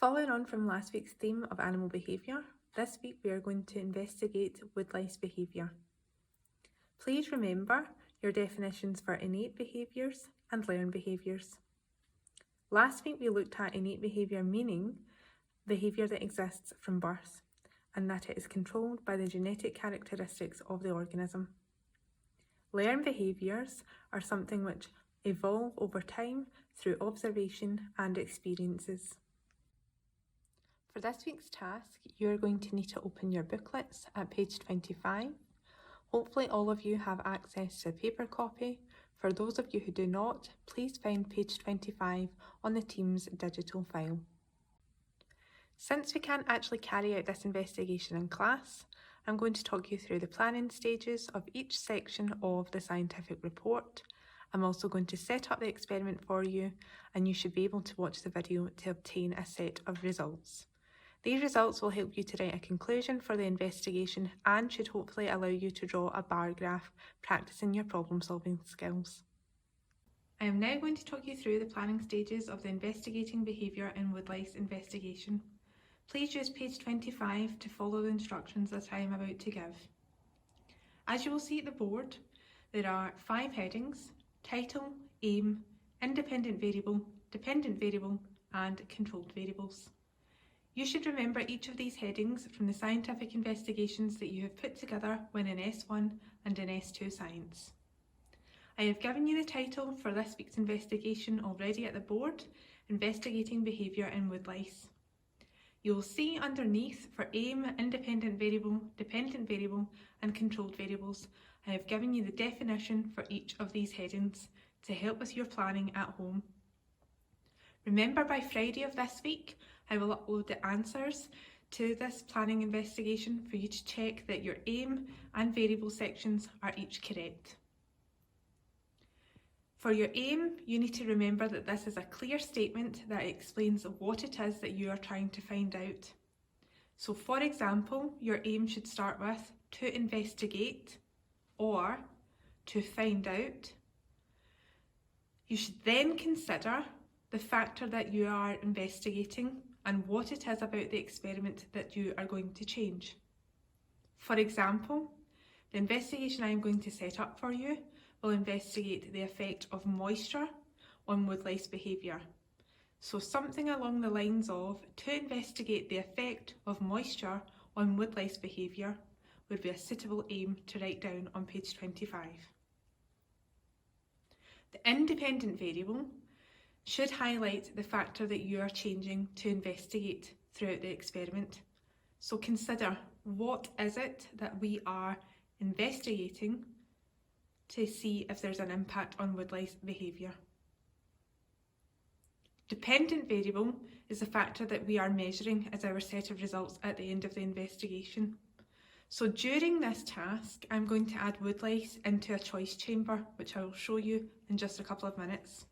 Following on from last week's theme of animal behaviour, this week we are going to investigate woodlice behaviour. Please remember your definitions for innate behaviours and learned behaviours. Last week we looked at innate behaviour, meaning behaviour that exists from birth and that it is controlled by the genetic characteristics of the organism. Learned behaviours are something which evolve over time through observation and experiences. For this week's task, you are going to need to open your booklets at page 25. Hopefully all of you have access to a paper copy. For those of you who do not, please find page 25 on the team's digital file. Since we can't actually carry out this investigation in class, I'm going to talk you through the planning stages of each section of the scientific report. I'm also going to set up the experiment for you, and you should be able to watch the video to obtain a set of results. These results will help you to write a conclusion for the investigation and should hopefully allow you to draw a bar graph, practicing your problem solving skills. I am now going to talk you through the planning stages of the investigating behaviour in Woodlice Investigation. Please use page 25 to follow the instructions that I am about to give. As you will see at the board, there are 5 headings: title, aim, independent variable, dependent variable, and controlled variables. You should remember each of these headings from the scientific investigations that you have put together when in S1 and in S2 Science. I have given you the title for this week's investigation already at the board, Investigating Behaviour in Woodlice. You will see underneath for aim, independent variable, dependent variable and controlled variables, I have given you the definition for each of these headings to help with your planning at home. Remember, by Friday of this week, I will upload the answers to this planning investigation for you to check that your aim and variable sections are each correct. For your aim, you need to remember that this is a clear statement that explains what it is that you are trying to find out. So for example, your aim should start with to investigate or to find out. You should then consider the factor that you are investigating and what it is about the experiment that you are going to change. For example, the investigation I am going to set up for you will investigate the effect of moisture on woodlice behaviour. So something along the lines of, to investigate the effect of moisture on woodlice behaviour would be a suitable aim to write down on page 25. The independent variable should highlight the factor that you are changing to investigate throughout the experiment. So consider, what is it that we are investigating to see if there's an impact on woodlice behaviour. Dependent variable is the factor that we are measuring as our set of results at the end of the investigation. So during this task, I'm going to add woodlice into a choice chamber, which I will show you in just a couple of minutes.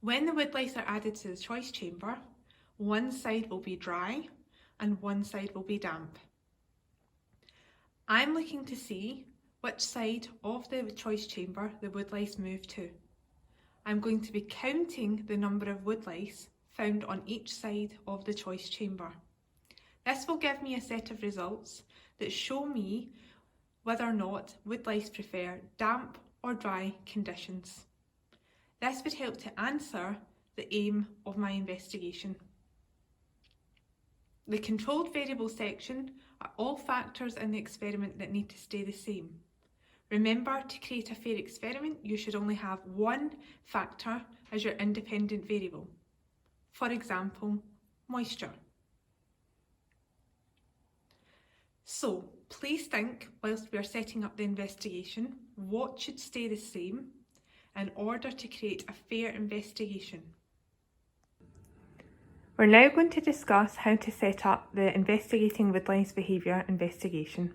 When the woodlice are added to the choice chamber, one side will be dry and one side will be damp. I'm looking to see which side of the choice chamber the woodlice move to. I'm going to be counting the number of woodlice found on each side of the choice chamber. This will give me a set of results that show me whether or not woodlice prefer damp or dry conditions. This would help to answer the aim of my investigation. The controlled variable section are all factors in the experiment that need to stay the same. Remember, to create a fair experiment, you should only have one factor as your independent variable. For example, moisture. So, please think, whilst we are setting up the investigation, what should stay the same in order to create a fair investigation. We're now going to discuss how to set up the Investigating Woodlice Behaviour investigation.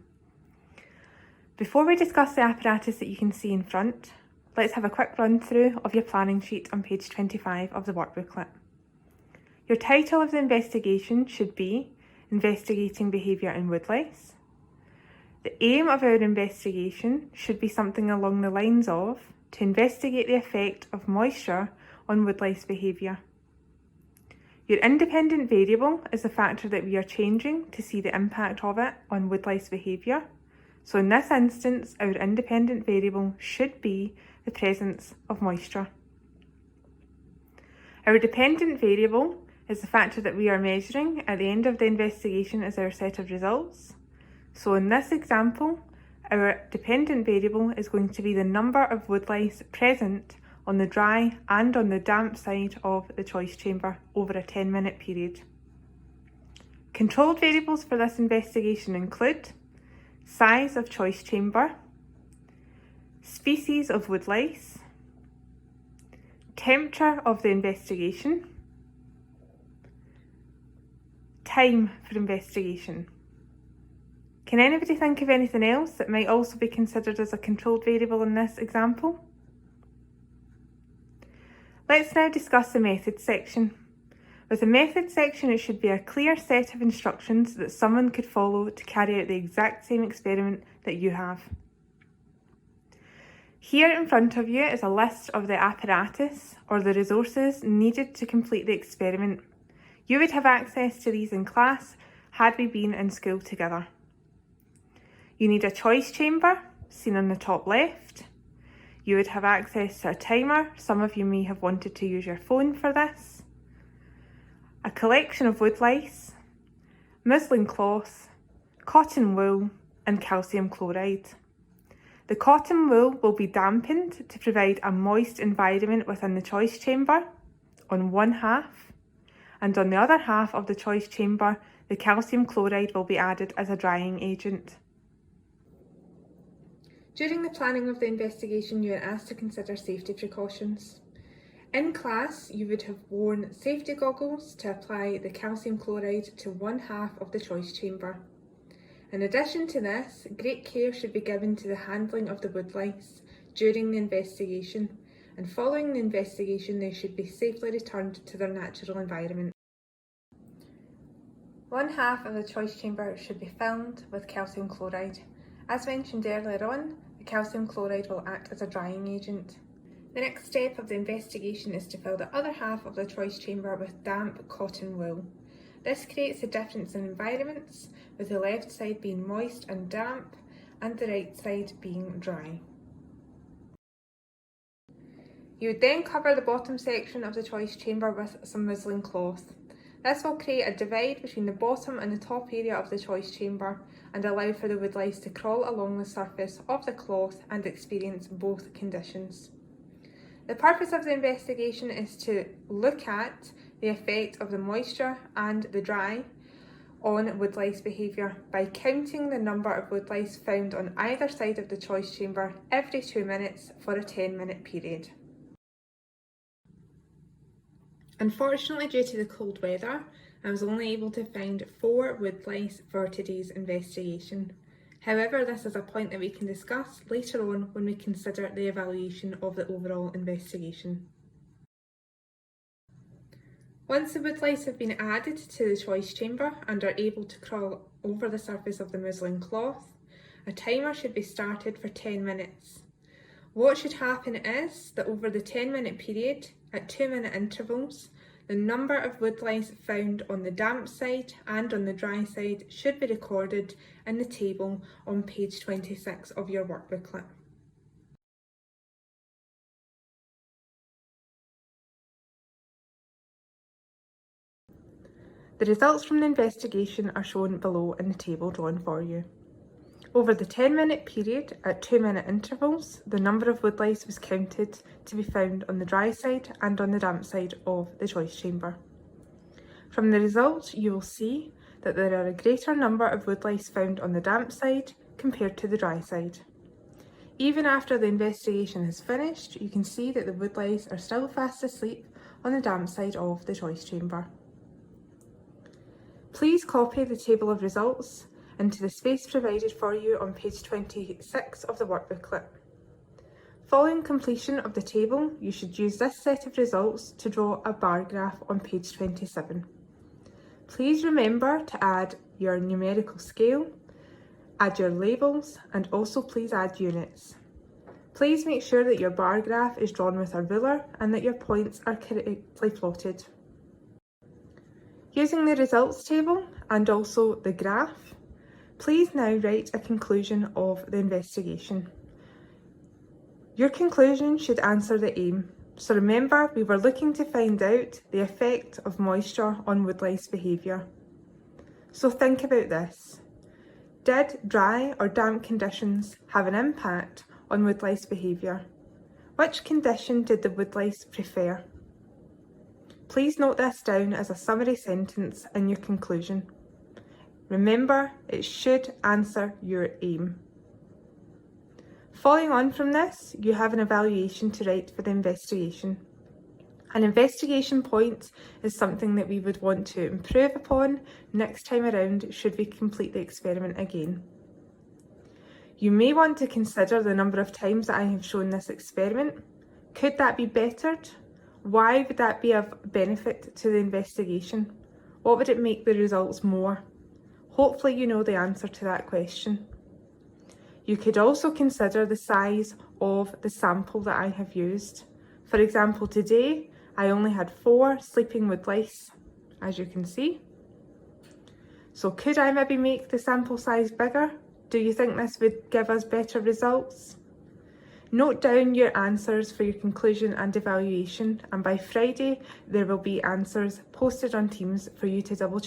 Before we discuss the apparatus that you can see in front, let's have a quick run through of your planning sheet on page 25 of the workbooklet. Your title of the investigation should be Investigating Behaviour in Woodlice. The aim of our investigation should be something along the lines of to investigate the effect of moisture on woodlice behaviour. Your independent variable is the factor that we are changing to see the impact of it on woodlice behaviour. So in this instance, our independent variable should be the presence of moisture. Our dependent variable is the factor that we are measuring at the end of the investigation as our set of results. So in this example, our dependent variable is going to be the number of woodlice present on the dry and on the damp side of the choice chamber over a 10-minute period. Controlled variables for this investigation include size of choice chamber, species of woodlice, temperature of the investigation, time for investigation. Can anybody think of anything else that might also be considered as a controlled variable in this example? Let's now discuss the methods section. With the methods section, it should be a clear set of instructions that someone could follow to carry out the exact same experiment that you have. Here in front of you is a list of the apparatus or the resources needed to complete the experiment. You would have access to these in class had we been in school together. You need a choice chamber, seen on the top left. You would have access to a timer. Some of you may have wanted to use your phone for this. A collection of woodlice, muslin cloth, cotton wool and calcium chloride. The cotton wool will be dampened to provide a moist environment within the choice chamber on one half, and on the other half of the choice chamber, the calcium chloride will be added as a drying agent. During the planning of the investigation, you are asked to consider safety precautions. In class, you would have worn safety goggles to apply the calcium chloride to one half of the choice chamber. In addition to this, great care should be given to the handling of the woodlice during the investigation, and following the investigation they should be safely returned to their natural environment. One half of the choice chamber should be filled with calcium chloride. As mentioned earlier on, the calcium chloride will act as a drying agent. The next step of the investigation is to fill the other half of the choice chamber with damp cotton wool. This creates a difference in environments, with the left side being moist and damp and the right side being dry. You would then cover the bottom section of the choice chamber with some muslin cloth. This will create a divide between the bottom and the top area of the choice chamber and allow for the woodlice to crawl along the surface of the cloth and experience both conditions. The purpose of the investigation is to look at the effect of the moisture and the dry on woodlice behaviour by counting the number of woodlice found on either side of the choice chamber every 2 minutes for a 10-minute period. Unfortunately, due to the cold weather, I was only able to find 4 woodlice for today's investigation. However, this is a point that we can discuss later on when we consider the evaluation of the overall investigation. Once the woodlice have been added to the choice chamber and are able to crawl over the surface of the muslin cloth, a timer should be started for 10 minutes. What should happen is that over the 10-minute period, at 2-minute intervals, the number of woodlice found on the damp side and on the dry side should be recorded in the table on page 26 of your work booklet. The results from the investigation are shown below in the table drawn for you. Over the 10-minute period, at 2-minute intervals, the number of woodlice was counted to be found on the dry side and on the damp side of the choice chamber. From the results, you will see that there are a greater number of woodlice found on the damp side compared to the dry side. Even after the investigation has finished, you can see that the woodlice are still fast asleep on the damp side of the choice chamber. Please copy the table of results into the space provided for you on page 26 of the work booklet. Following completion of the table, you should use this set of results to draw a bar graph on page 27. Please remember to add your numerical scale, add your labels, and also please add units. Please make sure that your bar graph is drawn with a ruler and that your points are correctly plotted. Using the results table and also the graph, please now write a conclusion of the investigation. Your conclusion should answer the aim. So remember, we were looking to find out the effect of moisture on woodlice behaviour. So think about this. Did dry or damp conditions have an impact on woodlice behaviour? Which condition did the woodlice prefer? Please note this down as a summary sentence in your conclusion. Remember, it should answer your aim. Following on from this, you have an evaluation to write for the investigation. An investigation point is something that we would want to improve upon next time around should we complete the experiment again. You may want to consider the number of times that I have shown this experiment. Could that be bettered? Why would that be of benefit to the investigation? What would it make the results more? Hopefully you know the answer to that question. You could also consider the size of the sample that I have used. For example, today I only had 4 sleeping woodlice, as you can see. So could I maybe make the sample size bigger? Do you think this would give us better results? Note down your answers for your conclusion and evaluation, and by Friday there will be answers posted on Teams for you to double check.